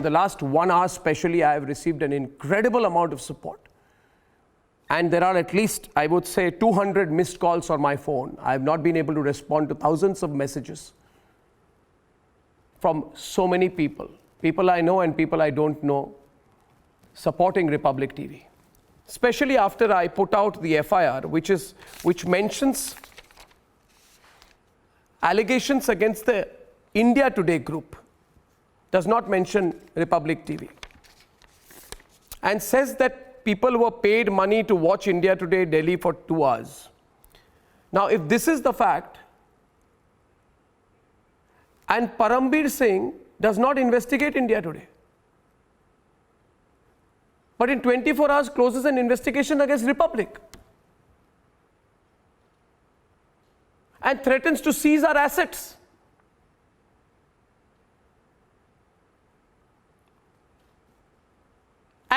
the last 1 hour especially, I have received an incredible amount of support. And there are at least, I would say, 200 missed calls on my phone. I have not been able to respond to thousands of messages from so many people, people I know and people I don't know, supporting Republic TV. Especially after I put out the FIR, which mentions allegations against the India Today group, does not mention Republic TV, and says that people were paid money to watch India Today Delhi for 2 hours. Now, if this is the fact, and Parambir Singh does not investigate India Today, but in 24 hours closes an investigation against Republic and threatens to seize our assets.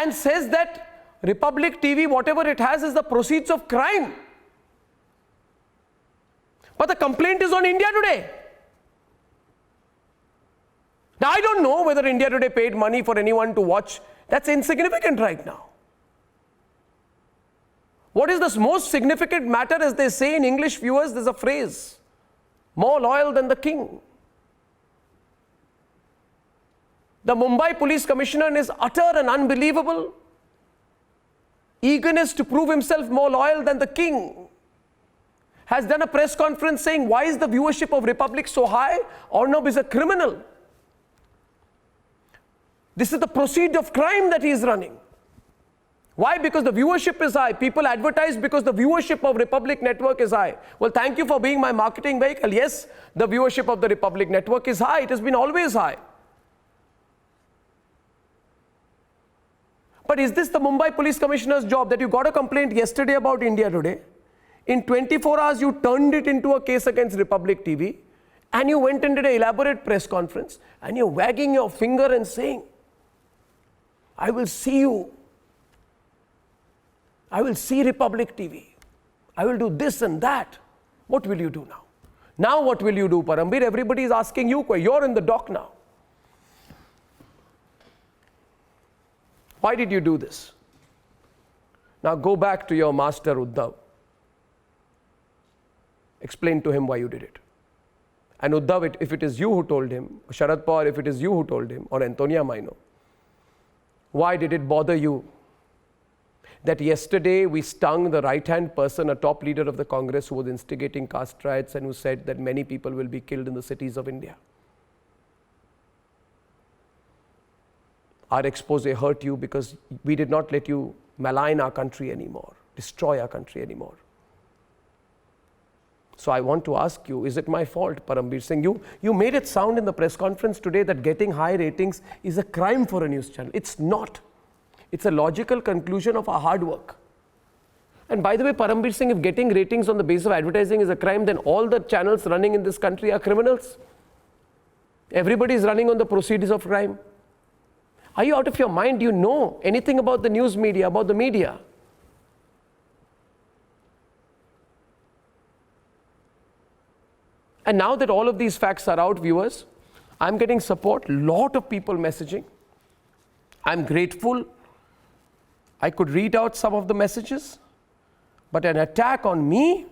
And says that Republic TV, whatever it has, is the proceeds of crime. But the complaint is on India Today. Now, I don't know whether India Today paid money for anyone to watch. That's insignificant right now. What is the most significant matter, as they say in English, viewers, there's a phrase, more loyal than the king. The Mumbai Police Commissioner, in his utter and unbelievable eagerness to prove himself more loyal than the king, has done a press conference saying, why is the viewership of Republic so high? Arnab is a criminal. This is the proceed of crime that he is running. Why? Because the viewership is high. People advertise because the viewership of Republic Network is high. Well, thank you for being my marketing vehicle. Yes, the viewership of the Republic Network is high. It has been always high. But is this the Mumbai Police Commissioner's job, that you got a complaint yesterday about India Today? In 24 hours, you turned it into a case against Republic TV, and you went and did an elaborate press conference, and you're wagging your finger and saying, I will see you. I will see Republic TV. I will do this and that. What will you do now? Now what will you do, Parambir? Everybody is asking you. You're in the dock now. Why did you do this? Now go back to your master Uddhav. Explain to him why you did it. And Uddhav, if it is you who told him, Sharad Pawar, if it is you who told him, or Antonia Maino, why did it bother you that yesterday we stung the right-hand person, a top leader of the Congress who was instigating caste riots and who said that many people will be killed in the cities of India? Our expose hurt you because we did not let you malign our country anymore, destroy our country anymore. So I want to ask you, is it my fault, Parambir Singh? You made it sound in the press conference today that getting high ratings is a crime for a news channel. It's not. It's a logical conclusion of our hard work. And by the way, Parambir Singh, if getting ratings on the basis of advertising is a crime, then all the channels running in this country are criminals. Everybody is running on the proceeds of crime. Are you out of your mind? Do you know anything about the news media, about the media? And now that all of these facts are out, viewers, I'm getting support, lot of people messaging. I'm grateful. I could read out some of the messages, but an attack on me,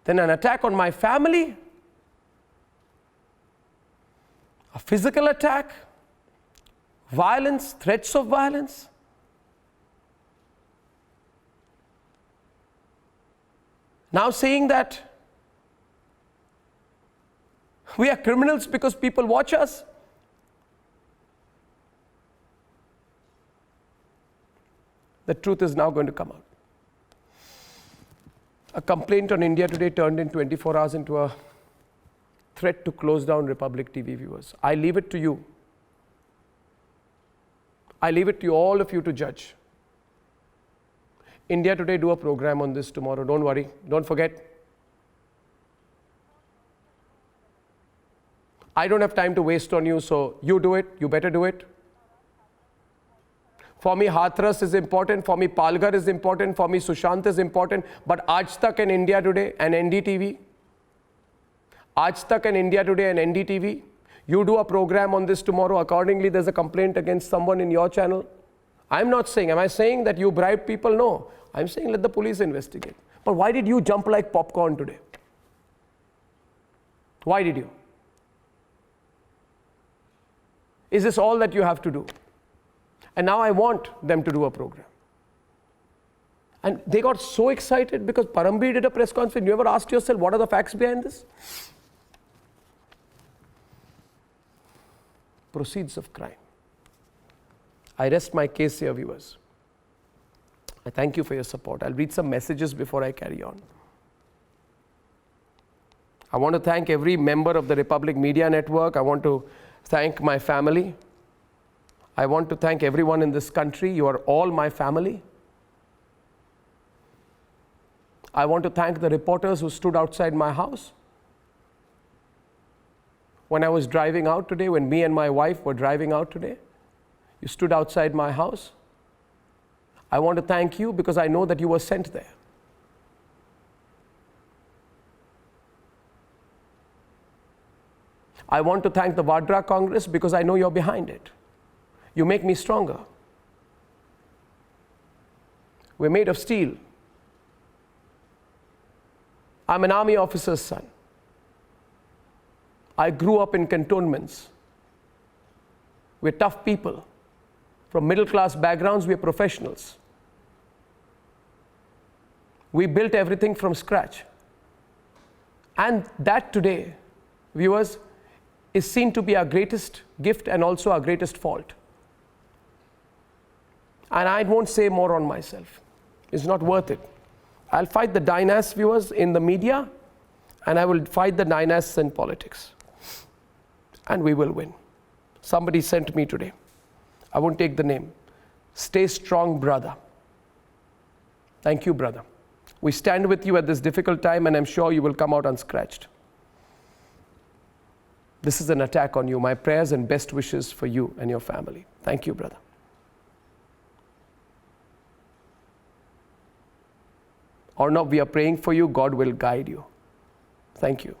then an attack on my family, a physical attack, violence, threats of violence. Now saying that we are criminals because people watch us. The truth is now going to come out. A complaint on India Today turned in 24 hours into a threat to close down Republic TV, viewers. I leave it to you. I leave it to you, all of you, to judge. India Today do a program on this tomorrow. Don't worry. Don't forget. I don't have time to waste on you, so you do it. You better do it. For me, Hathras is important. For me, Palghar is important. For me, Sushant is important. But Aaj Tak and India Today and NDTV, Aaj Tak and India Today and NDTV, You do a program on this tomorrow, accordingly there's a complaint against someone in your channel. I'm not saying, am I saying that you bribe people? No. I'm saying let the police investigate. But why did you jump like popcorn today? Why did you? Is this all that you have to do? And now I want them to do a program. And they got so excited because Parambir did a press conference. You ever asked yourself, what are the facts behind this? Proceeds of crime. I rest my case here, viewers. I thank you for your support. I'll read some messages before I carry on. I want to thank every member of the Republic Media Network. I want to thank my family. I want to thank everyone in this country. You are all my family. I want to thank the reporters who stood outside my house. When I was driving out today, when me and my wife were driving out today, you stood outside my house. I want to thank you because I know that you were sent there. I want to thank the Vadra Congress because I know you're behind it. You make me stronger. We're made of steel. I'm an army officer's son. I grew up in cantonments. We're tough people. From middle class backgrounds, we're professionals. We built everything from scratch. And that today, viewers, is seen to be our greatest gift and also our greatest fault. And I won't say more on myself. It's not worth it. I'll fight the dynasts, viewers, in the media, and I will fight the dynasts in politics. And we will win. Somebody sent me today. I won't take the name. Stay strong, brother. Thank you, brother. We stand with you at this difficult time, and I'm sure you will come out unscratched. This is an attack on you. My prayers and best wishes for you and your family. Thank you, brother. Arnab, we are praying for you. God will guide you. Thank you.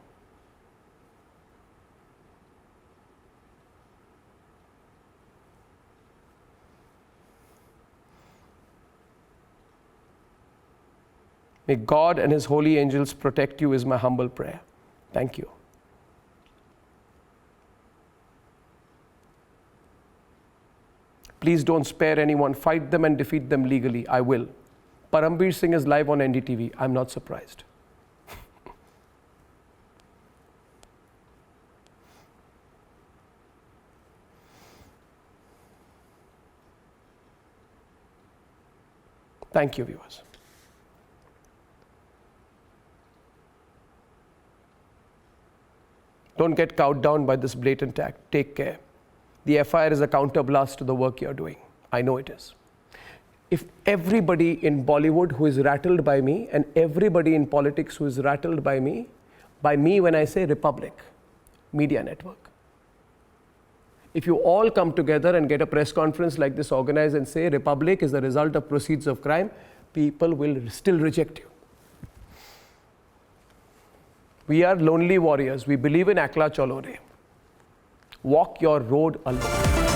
May God and His holy angels protect you is my humble prayer. Thank you. Please don't spare anyone. Fight them and defeat them legally. I will. Parambir Singh is live on NDTV. I'm not surprised. Thank you, viewers. Don't get cowed down by this blatant act. Take care. The FIR is a counterblast to the work you're doing. I know it is. If everybody in Bollywood who is rattled by me and everybody in politics who is rattled by me when I say Republic Media Network, if you all come together and get a press conference like this organized and say Republic is the result of proceeds of crime, people will still reject you. We are lonely warriors. We believe in Akla Chalo Re. Walk your road alone.